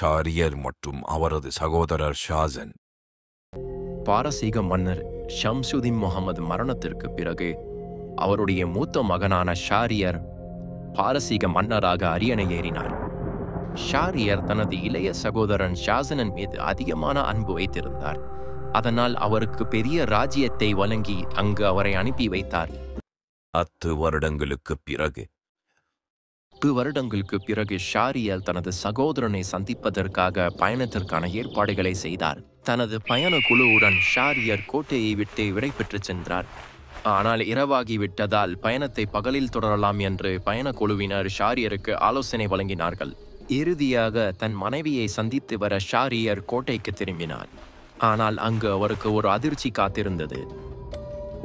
Charrière மற்றும் அவரது சகோதரர் ஷாசன். பாரசீக மன்னர் ஷம்சுதீன் முகமது மரணத்திற்கு பிறகு அவருடைய மூத்த மகனான ஷாரியர் பாரசீக மன்னராக அரியணை ஏறினார். ஷாரியர் தனது இளைய சகோதரன் ஷாசனன் மீது அதிகமான அன்பு வைத்திருந்தார். அதனால் அவருக்கு பெரிய ராஜ்யத்தை வழங்கி அங்கு அவரை அனுப்பி வைத்தார். 10 வருடங்களுக்கு பிறகு ஷாரியர் தனது சகோதரனை சந்திப்பதற்காக பயணத்திற்கான ஏற்பாடுகளை செய்தார். தனது பயண குழுவுடன் ஷாரியர் கோட்டையை விட்டு விடைபெற்று சென்றார். ஆனால் இரவாகிவிட்டதால் பயணத்தை பகலில் தொடரலாம் என்று பயண குழுவினர் ஷாரியருக்கு ஆலோசனை வழங்கினார்கள். இறுதியாக தன் மனைவியை சந்தித்து வர ஷாரியர் கோட்டைக்கு திரும்பினார். ஆனால் அங்கு அவருக்கு ஒரு அதிர்ச்சி காத்திருந்தது.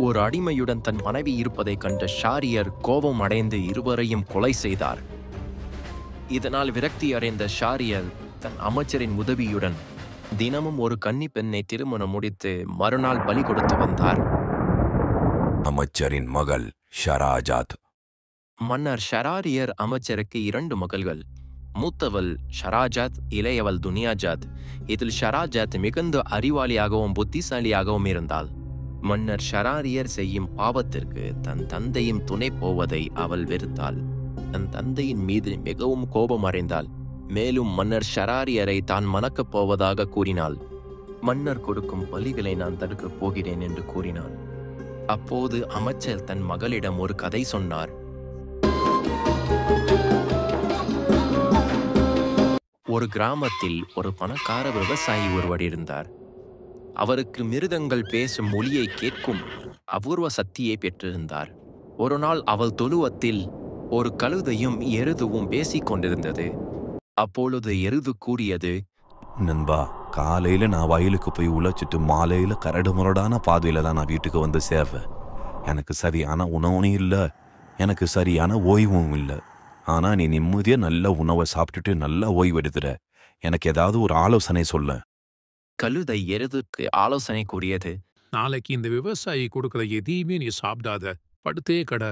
ஒரு அடிமையுடன் தன் மனைவி இருப்பதை கண்ட ஷாரியர் கோபம் அடைந்து இருவரையும் கொலை செய்தார். இதனால் விரக்தி அடைந்த ஷாரியர் தன் அமைச்சரின் உதவியுடன் தினமும் ஒரு கன்னி பெண்ணை திருமணம் முடித்து மறுநாள் பலி கொடுத்து வந்தார். அமைச்சரின் மகள் ஷராஜாத். மன்னர் ஷராரியர் அமைச்சருக்கு 2 மகள்கள். மூத்தவள் ஷராஜாத், இளையவள் துனியாஜாத். இதில் ஷராஜாத் மிகுந்த அறிவாளியாகவும் புத்திசாலியாகவும் இருந்தாள். மன்னர் ஷராரியர் செய்யும் பாவத்திற்கு தன் தந்தையும் துணை போவதை அவள் வெறுத்தாள். தன் தந்தையின் மீது மிகவும் கோபம் அடைந்தாள். மேலும் மன்னர் ஷராரியரை தான் மணக்கப் போவதாக கூறினாள். மன்னர் கொடுக்கும் பலிகளை நான் தடுக்கப் போகிறேன் என்று கூறினாள். அப்போது அமைச்சர் தன் மகளிடம் ஒரு கதை சொன்னார். ஒரு கிராமத்தில் ஒரு பணக்கார விவசாயி ஒருவர் இருந்தார். அவருக்கு மிருகங்கள் பேசும் மொழியை கேட்கும் அபூர்வ சக்தியை பெற்றிருந்தார். ஒரு நாள் அவள் தொழுவத்தில் ஒரு கழுதையும் எருதுவும் பேசிக் கொண்டிருந்தது. அப்பொழுது எருது கூறியது, நண்பா, காலையில் நான் வயலுக்கு போய் உழைச்சிட்டு மாலையில் கரடு முரடான பாதையில் தான் நான் வீட்டுக்கு வந்து சேர்வேன். எனக்கு சரியான உணவும் இல்லை, எனக்கு சரியான ஓய்வும் இல்லை. ஆனால் நீ நிம்மதியாக நல்ல உணவை சாப்பிட்டுட்டு நல்லா ஓய்வு எடுத்துற. எனக்கு ஏதாவது ஒரு ஆலோசனை சொல்ல. கழுதை எருதுக்கு ஆலோசனை கூறியது, நாளைக்கு இந்த விவசாயி கொடுக்குற எதையுமே நீ சாப்பிடாத, படுத்தே கடை.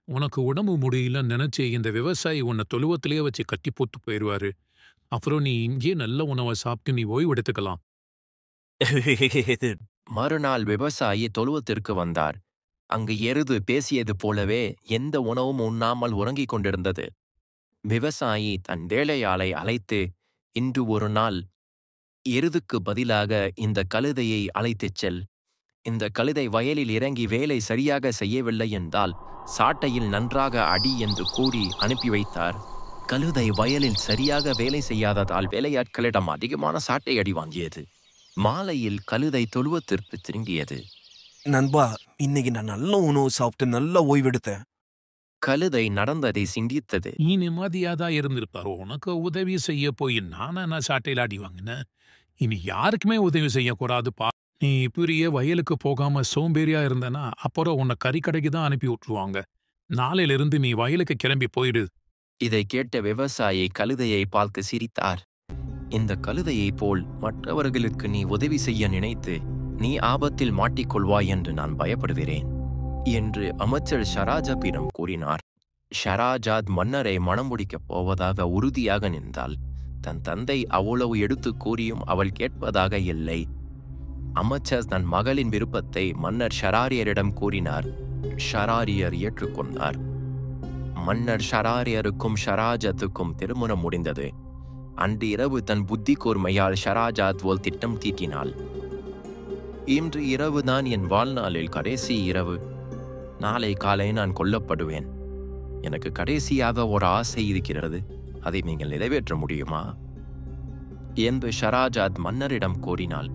உனக்கு உடம்பு முடியலன்னு நினைச்சு இந்த விவசாயி உன்னை தொழுவத்திலேயே வச்சு கட்டி போட்டு போயிடுவாரு. அப்புறம் நீ இங்கே நல்ல உணவை சாப்பிட்டு நீ ஓய்வு எடுத்துக்கலாம். மறுநாள் விவசாயி தொழுவத்திற்கு வந்தார். அங்கு எருது பேசியது போலவே எந்த உணவும் உண்ணாமல் உறங்கிக் கொண்டிருந்தது. விவசாயி தன் வேலையாளை அழைத்து, இன்று ஒரு நாள் எருதுக்கு பதிலாக இந்த கழுதையை அழைத்துச் செல். இந்த கழுதை வயலில் இறங்கி வேலை சரியாக செய்யவில்லை என்றால் சாட்டையில் நன்றாக அடி என்று கூறி அனுப்பி வைத்தார். கழுதை வயலில் சரியாக வேலை செய்யாததால் வேலையாட்களிடம் அதிகமான சாட்டை அடி வாங்கியது. மாலையில் கழுதை தொழுவத்திற்கு திரும்பியது. நண்பா, இன்னைக்கு நான் நல்ல உணவு சாப்பிட்டு நல்லா ஓய்வெடுத்தேன். கழுதை நடந்ததை சிந்தித்தது. நீ நிம்மதியாதான் இருந்திருப்பாரோ. உனக்கு உதவி செய்ய போய் நானா சாட்டையில் அடி வாங்கினேன். இனி யாருக்குமே உதவி செய்யக்கூடாதுப்பா. நீ பெரிய வயலுக்கு போகாம சோம்பேறியா இருந்தனா அப்புறம் உன்னை கறிக்கடைக்கு தான் அனுப்பி விட்டுருவாங்க. நாளையிலிருந்து நீ வயலுக்கு கிளம்பி போயிடு. இதை கேட்ட விவசாயி கழுதையை பார்த்து சிரித்தார். இந்த கழுதையைப் போல் மற்றவர்களுக்கு நீ உதவி செய்ய நினைத்து நீ ஆபத்தில் மாட்டிக்கொள்வாய் என்று நான் பயப்படுகிறேன் என்று அமைச்சர் ஷராஜாத்திடம் கூறினார். ஷராஜாத் மன்னரை மணம் முடிக்கப் போவதாக உறுதியாக நின்றாள். தன் தந்தை அவ்வளவு எடுத்து கூறியும் அவள் கேட்பதாக இல்லை. அமைச்சர் தன் மகளின் விருப்பத்தை மன்னர் ஷராரியரிடம் கூறினார். ஷராரியர் ஏற்றுக்கொண்டார். மன்னர் ஷராரியருக்கும் ஷராஜத்துக்கும் திருமணம் முடிந்தது. அன்று இரவு தன் புத்தி கூர்மையால் ஷராஜாத் போல் திட்டம் தீட்டினாள். இன்று இரவுதான் என் வாழ்நாளில் கடைசி இரவு. நாளை காலை நான் கொல்லப்படுவேன். எனக்கு கடைசியாக ஒரு ஆசை இருக்கிறது. அதை நீங்கள் நிறைவேற்ற முடியுமா என்று ஷராஜாத் மன்னரிடம் கூறினாள்.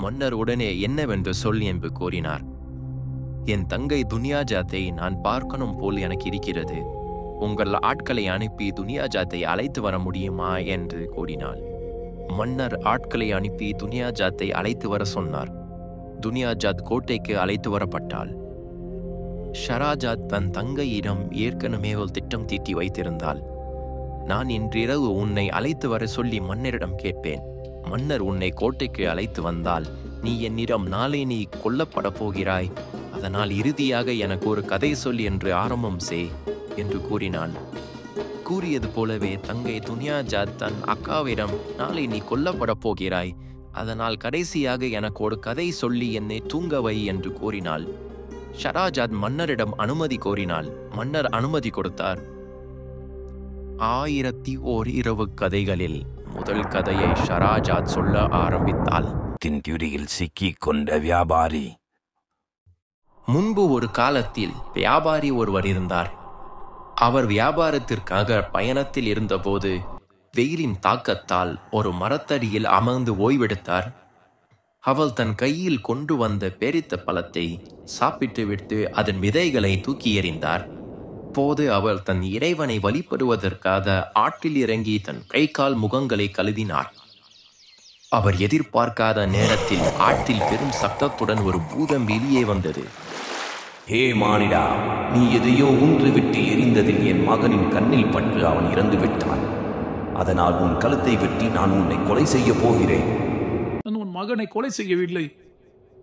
மன்னர் உடனே என்னவென்று சொல் என்று கூறினார். என் தங்கை துனியாஜாத்தை நான் பார்க்கணும் போல் எனக்கு இருக்கிறது. உங்கள் ஆட்களை அனுப்பி துனியாஜாத்தை அழைத்து வர முடியுமா என்று கூறினாள். மன்னர் ஆட்களை அனுப்பி துனியாஜாத்தை அழைத்து வர சொன்னார். துனியாஜாத் கோட்டைக்கு அழைத்து வரப்பட்டாள். ஷராஜாத் தன் தங்கையிடம் ஏற்கனவே ஒரு திட்டம் தீட்டி வைத்திருந்தாள். நான் இன்றிரவு உன்னை அழைத்து வர சொல்லி மன்னரிடம் கேட்பேன். மன்னர் உன்னை கோட்டைக்கு அழைத்து வந்தால் நீ என்னிடம் நாளை நீ கொல்லப்பட போகிறாய். அதனால் இறுதியாக எனக்கு ஒரு கதை சொல் என்று ஆரம்பம் செய் என்று கூறினாள். கூறியது போலவே தங்கை துனியாஜாத் தன் அக்காவிடம், நாளை நீ கொல்லப்படப் போகிறாய், அதனால் கடைசியாக எனக்கு ஒரு கதை சொல்லி என்னை தூங்க வை என்று கூறினாள். ஷராஜாத் மன்னரிடம் அனுமதி கோரினாள். மன்னர் அனுமதி கொடுத்தார். 1001 இரவு கதைகளில் முதல் கதையை ஷராஜாத் சொல்ல ஆரம்பித்தாள். தின்குடியில் சிக்கிக் கொண்ட வியாபாரி. முன்பு ஒரு காலத்தில் வியாபாரி ஒருவர் இருந்தார். அவர் வியாபாரத்திற்காக பயணத்தில் இருந்தபோது வெயிலின் தாக்கத்தால் ஒரு மரத்தடியில் அமர்ந்து ஓய்வெடுத்தார். அவள் தன் கையில் கொண்டு வந்த பேரித்த பழத்தை சாப்பிட்டுவிட்டு அதன் விதைகளை தூக்கி எறிந்தார். போது அவள் தன் இறைவனை வழிபடுவதற்காக ஆற்றில் இறங்கி தன் கை கால் முகங்களை கழுவினார். அவர் எதிர்பார்க்காத நேரத்தில் ஆற்றில் பெரும் சத்தத்துடன் ஒரு பூதம் வெளியே வந்தது. ஹே மானிடா, நீ எதையோ ஊன்றுவிட்டு எரிந்ததில் என் மகனின் கண்ணில் பட்டு அவன் இறந்து விட்டான். அதனால் உன் கழுத்தை வெட்டி நான் உன்னை கொலை செய்ய போகிறேன். நான் உன் மகனை கொலை செய்யவில்லை.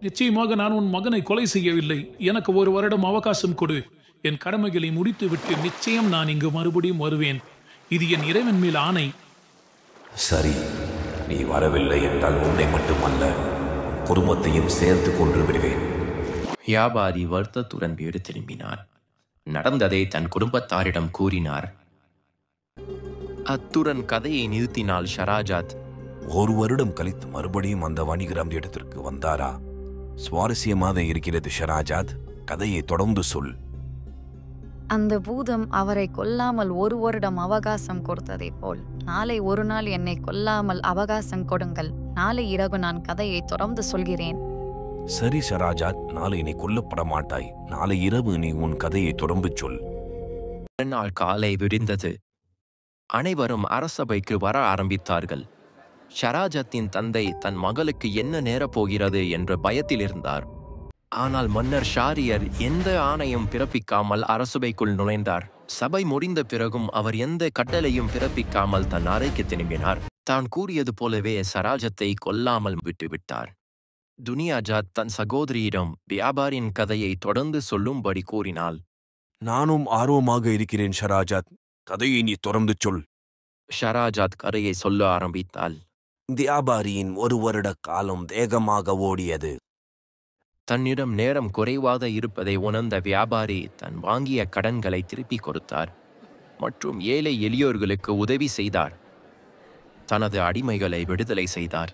நிச்சயமாக நான் உன் மகனை கொலை செய்யவில்லை. எனக்கு 1 வருடம் அவகாசம் கொடு. என் கடமைகளை முடித்துவிட்டு நிச்சயம் நான் இங்கு மறுபடியும் வருவேன். இது என் இறைவன் மேல் ஆணை. சரி, நீ வரவில்லை என்றால் உன்னை மட்டுமல்ல, குடும்பத்தையும் சேர்த்து கொன்று விடுவேன். வியாபாரி வருத்தத்துடன் வீடு திரும்பினார். நடந்ததை தன் குடும்பத்தாரிடம் கூறினார். அத்துடன் கதையை நிறுத்தினாள் ஷராஜாத். 1 வருடம் கழித்து மறுபடியும் அந்த வணிகர் அந்த இடத்திற்கு வந்தாரா? சுவாரஸ்யமாக இருக்கிறது ஷராஜாத், கதையை தொடர்ந்து சொல். அந்த பூதம் அவரை கொல்லாமல் 1 வருடம் அவகாசம் கொடுத்ததை போல் நாளை ஒரு நாள் என்னை கொல்லாமல் அவகாசம் கொடுங்கள். நாளை இரவு நான் கதையை தொடர்ந்து சொல்கிறேன். சரி ஷராஜாத், நாளை நீ கொல்லப்பட மாட்டாய். நாளை இரவு நீ உன் கதையை தொடர்ந்து சொல். மறுநாள் காலை விடிந்தது. அனைவரும் அரசபைக்கு வர ஆரம்பித்தார்கள். ஷராஜத்தின் தந்தை தன் மகளுக்கு என்ன நேரப்போகிறது என்ற பயத்தில் இருந்தார். ஆனால் மன்னர் ஷாரியர் எந்த ஆணையும் பிறப்பிக்காமல் அரசபைக்குள் நுழைந்தார். சபை முடிந்த பிறகும் அவர் எந்த கட்டளையும் பிறப்பிக்காமல் தன் அறைக்கு திரும்பினார். தான் கூறியது போலவே ஷராஜத்தை கொல்லாமல் விட்டுவிட்டார். துனியாஜாத் தன் சகோதரியிடம் வியாபாரியின் கதையை தொடர்ந்து சொல்லும்படி கூறினாள். நானும் ஆர்வமாக இருக்கிறேன் ஷராஜாத், கதையை நீ தொடர்ந்து சொல். ஷராஜாத் கதையை சொல்ல ஆரம்பித்தாள். வியாபாரியின் 1 வருட காலம் வேகமாக ஓடியது. தன்னிடம் நேரம் குறைவாக இருப்பதை உணர்ந்த வியாபாரி தன் வாங்கிய கடன்களை திருப்பிக் கொடுத்தார் மற்றும் ஏழை எளியோர்களுக்கு உதவி செய்தார். தனது அடிமைகளை விடுதலை செய்தார்.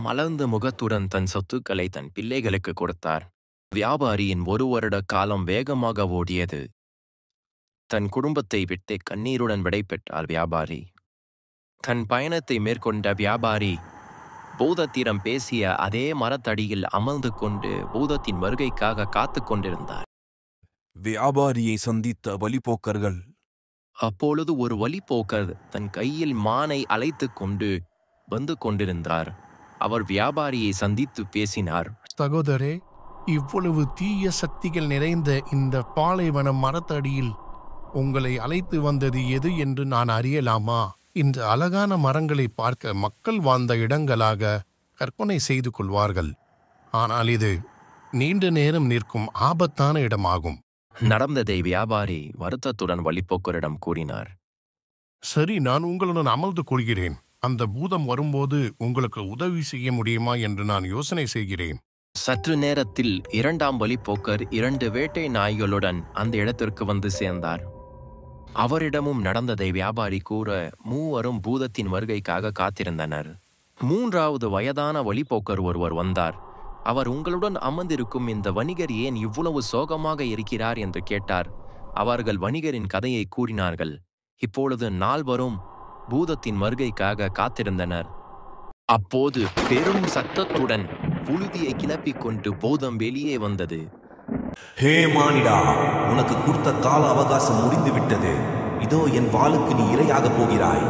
மலர்ந்த முகத்துடன் தன் சொத்துக்களை தன் பிள்ளைகளுக்கு கொடுத்தார். வியாபாரியின் 1 வருட காலம் வேகமாக ஓடியது. தன் குடும்பத்தை விட்டு கண்ணீருடன் விடைபெற்றார் வியாபாரி. தன் பயணத்தை மேற்கொண்ட வியாபாரி பூதத்திடம் பேசிய அதே மரத்தடியில் அமர்ந்து கொண்டு பூதத்தின் வருகைக்காக காத்து கொண்டிருந்தார். வியாபாரியை சந்தித்த வழிபோக்கர்கள். அப்பொழுது ஒரு வழிபோக்கர் தன் கையில் மானை அழைத்து கொண்டு வந்து கொண்டிருந்தார். அவர் வியாபாரியை சந்தித்து பேசினார். சகோதரே, இவ்வளவு தீய சக்திகள் நிறைந்த இந்த பாலைவன மரத்தடியில் உங்களை அழைத்து வந்தது எது என்று நான் அறியலாமா? இந்த அழகான மரங்களை பார்க்க மக்கள் வாழ்ந்த இடங்களாக கற்பனை செய்து கொள்வார்கள். ஆனால் இது நீண்ட நேரம் நிற்கும் ஆபத்தான இடமாகும். நடந்ததை வியாபாரி வருத்தத்துடன் வழிபோக்கரிடம் கூறினார். சரி, நான் உங்களுடன் அமர்ந்து கொள்கிறேன். அந்த பூதம் வரும்போது உங்களுக்கு உதவி செய்ய முடியுமா என்று நான் யோசனை செய்கிறேன். சற்று நேரத்தில் 2ஆம் வழிபோக்கர் 2 வேட்டை நாய்களுடன் அந்த இடத்திற்கு வந்து சேர்ந்தார். அவரிடமும் நடந்ததை வியாபாரி கூற மூவரும் பூதத்தின் வருகைக்காக காத்திருந்தனர். 3வது வயதான வழிபோக்கர் ஒருவர் வந்தார். அவர் உங்களுடன் அமர்ந்திருக்கும் இந்த வணிகர் ஏன் இவ்வளவு சோகமாக இருக்கிறார் என்று கேட்டார். அவர்கள் வணிகரின் கதையை கூறினார்கள். இப்பொழுது 4வரும் பூதத்தின் வருகைக்காக காத்திருந்தனர். அப்போது பெரும் சத்தத்துடன் புழுதியை கிளப்பிக் கொண்டு பூதம் வெளியே வந்தது. ஹே மானிடா, உனக்கு கொடுத்த கால அவகாசம் முடிந்து விட்டது. இதோ என் வாளுக்கு நீ இரையாக போகிறாய்.